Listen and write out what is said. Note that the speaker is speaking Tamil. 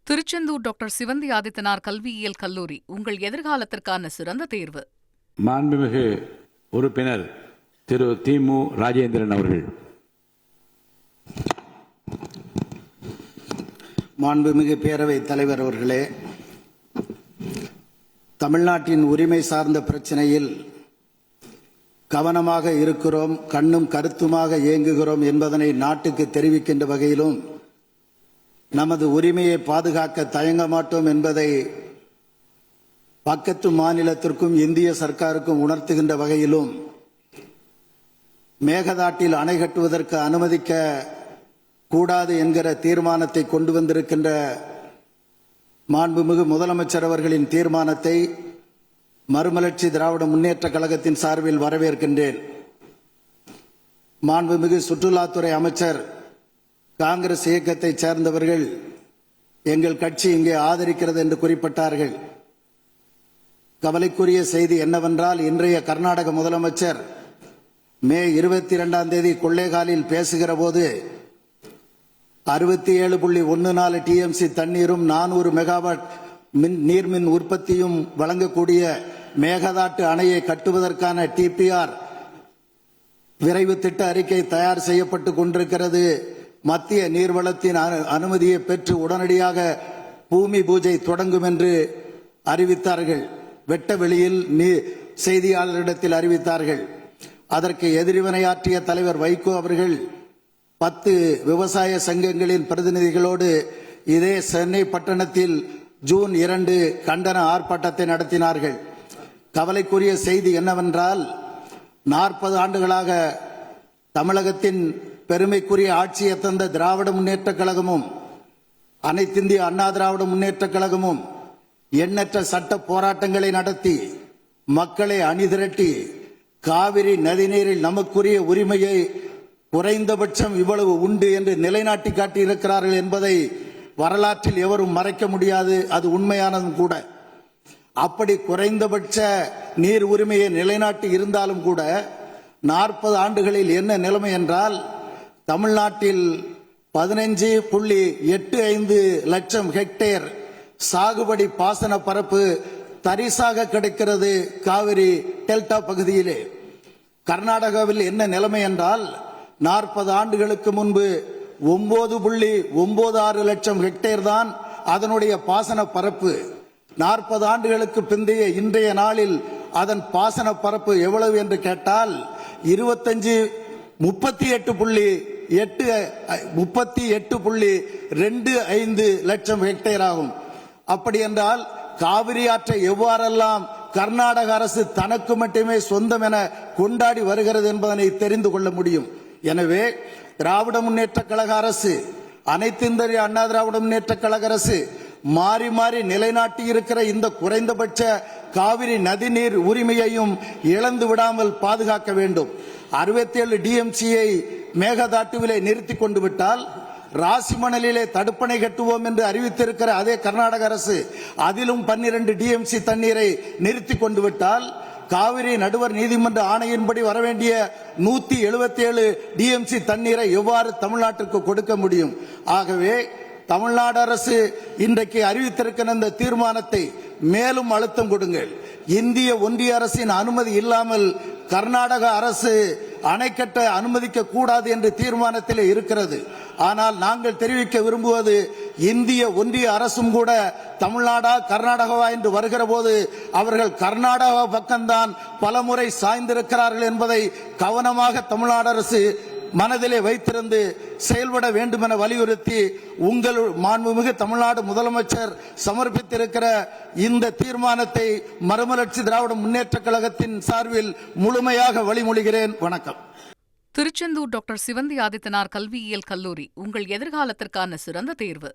திருச்செந்தூர் டாக்டர் சிவந்தி ஆதித்தனார் கல்வியியல் கல்லூரி உங்கள் எதிர்காலத்திற்கான சிறந்த தேர்வு. மாண்புமிகு உறுப்பினர் திரு திமு ராஜேந்திரன் அவர்கள். மாண்புமிகு பேரவைத் தலைவர் அவர்களே, தமிழ்நாட்டின் உரிமை சார்ந்த பிரச்சனையில் கவனமாக இருக்கிறோம், கண்ணும் கருத்துமாக இயங்குகிறோம் என்பதனை நாட்டுக்கு தெரிவிக்கின்ற வகையிலும் நமது உரிமையை பாதுகாக்க தயங்க மாட்டோம் என்பதை பக்கத்து மாநிலத்திற்கும் இந்திய சர்க்காருக்கும் உணர்த்துகின்ற வகையிலும் மேகதாட்டில் அணை கட்டுவதற்கு அனுமதிக்க கூடாது என்கிற தீர்மானத்தை கொண்டு வந்திருக்கின்ற மாண்புமிகு முதலமைச்சர் அவர்களின் தீர்மானத்தை மறுமலர்ச்சி திராவிட முன்னேற்ற கழகத்தின் சார்பில் வரவேற்கின்றேன். மாண்புமிகு சுற்றுலாத்துறை அமைச்சர் காங்கிரஸ் இயக்கத்தை சேர்ந்தவர்கள் எங்கள் கட்சி இங்கே ஆதரிக்கிறது என்று குறிப்பிட்டார்கள். கவலைக்குரிய செய்தி என்னவென்றால், இன்றைய கர்நாடக முதலமைச்சர் மே 22 கொள்ளைகாலில் பேசுகிற போது 67.14 டிஎம்சி தண்ணீரும் 400 மெகாவாட் நீர்மின் உற்பத்தியும் வழங்கக்கூடிய மேகதாட்டு அணையை கட்டுவதற்கான டிபிஆர் விரைவு திட்ட அறிக்கை தயார் செய்யப்பட்டு கொண்டிருக்கிறது, மத்திய நீர்வளத்தின் அனுமதியை பெற்று உடனடியாக பூமி பூஜை தொடங்கும் என்று அறிவித்தார்கள். வெட்ட வெளியில் செய்தியாளரிடத்தில் அறிவித்தார்கள். அதற்கு எதிர்வினையாற்றிய தலைவர் வைகோ அவர்கள் 10 விவசாய சங்கங்களின் பிரதிநிதிகளோடு இதே சென்னை பட்டணத்தில் ஜூன் 2 கண்டன ஆர்ப்பாட்டத்தை நடத்தினார்கள். கவலைக்குரிய செய்தி என்னவென்றால், 40 ஆண்டுகளாக தமிழகத்தின் பெருமைக்குரிய ஆட்சியை தந்த திராவிட முன்னேற்ற கழகமும் அனைத்திந்திய அண்ணா திராவிட முன்னேற்ற கழகமும் எண்ணற்ற சட்ட போராட்டங்களை நடத்தி மக்களை அணிதிரட்டி காவிரி நதிநீரில் நமக்குரிய உரிமையை குறைந்தபட்சம் இவ்வளவு உண்டு என்று நிலைநாட்டி காட்டியிருக்கிறார்கள் என்பதை வரலாற்றில் எவரும் மறைக்க முடியாது. அது உண்மையானதும் கூட. அப்படி குறைந்தபட்ச நீர் உரிமையை நிலைநாட்டி இருந்தாலும் கூட 40 ஆண்டுகளில் என்ன நிலைமை என்றால், தமிழ்நாட்டில் 15.85 லட்சம் ஹெக்டேர் சாகுபடி பாசன பரப்பு தரிசாக கிடைக்கிறது காவிரி டெல்டா பகுதியிலே. கர்நாடகாவில் என்ன நிலைமை என்றால், 40 ஆண்டுகளுக்கு முன்பு 9.96 லட்சம் ஹெக்டேர் தான் அதனுடைய பாசன பரப்பு. 40 ஆண்டுகளுக்கு பிந்தைய இன்றைய நாளில் அதன் பாசன பரப்பு எவ்வளவு என்று கேட்டால் 38.25 லட்சம் ஹெக்டேர் ஆகும். அப்படி என்றால் காவிரி ஆற்றை எவ்வாறெல்லாம் கர்நாடக அரசு தனக்கு மட்டுமே சொந்தம் என கொண்டாடி வருகிறது என்பதனை தெரிந்து கொள்ள முடியும். எனவே திராவிட முன்னேற்ற கழக அரசு, அனைத்திந்திய அண்ணா திராவிட முன்னேற்ற கழக அரசு மாறி மாறி நிலைநாட்டி இருக்கிற இந்த குறைந்தபட்ச காவிரி நதிநீர் உரிமையையும் இழந்து விடாமல் பாதுகாக்க வேண்டும். 67 டிஎம்சியை மேகதாட்டுவிலே நிறுத்தி கொண்டு விட்டால், ராசிமணலிலே தடுப்பணை கட்டுவோம் என்று அறிவித்திருக்கிற அதே கர்நாடக அரசு அதிலும் 12 டிஎம்சி தண்ணீரை நிறுத்தி கொண்டு விட்டால், காவிரி நடுவர் நீதிமன்ற ஆணையின்படி வரவேண்டிய 177 டிஎம்சி தண்ணீரை எவ்வாறு தமிழ்நாட்டிற்கு கொடுக்க முடியும்? ஆகவே தமிழ்நாடு அரசு இன்றைக்கு அறிவித்திருக்கிற இந்த தீர்மானத்தை மேலும் அழுத்தம் கொடுங்கள். இந்திய ஒன்றிய அரசின் அனுமதி இல்லாமல் கர்நாடக அரசு அணை கட்ட அனுமதிக்க கூடாது என்று தீர்மானத்தில் இருக்கிறது. ஆனால் நாங்கள் தெரிவிக்க விரும்புவது, இந்திய ஒன்றிய அரசும் கூட தமிழ்நாடா கர்நாடகாவா என்று வருகிற போது அவர்கள் கர்நாடகா பக்கம்தான் பலமுறை சாய்ந்திருக்கிறார்கள் என்பதை கவனமாக தமிழ்நாடு அரசு மனதிலே வைத்திருந்து செயல்பட வேண்டும் என வலியுறுத்தி, உங்கள் மாண்புமிகு தமிழ்நாடு முதலமைச்சர் சமர்ப்பித்திருக்கிற இந்த தீர்மானத்தை மறுமலர்ச்சி திராவிட முன்னேற்ற கழகத்தின் சார்பில் முழுமையாக வழிமொழிகிறேன். வணக்கம். திருச்செந்தூர் டாக்டர் சிவந்தி ஆதித்தனார் கல்வியியல் கல்லூரி உங்கள் எதிர்காலத்திற்கான சிறந்த தேர்வு.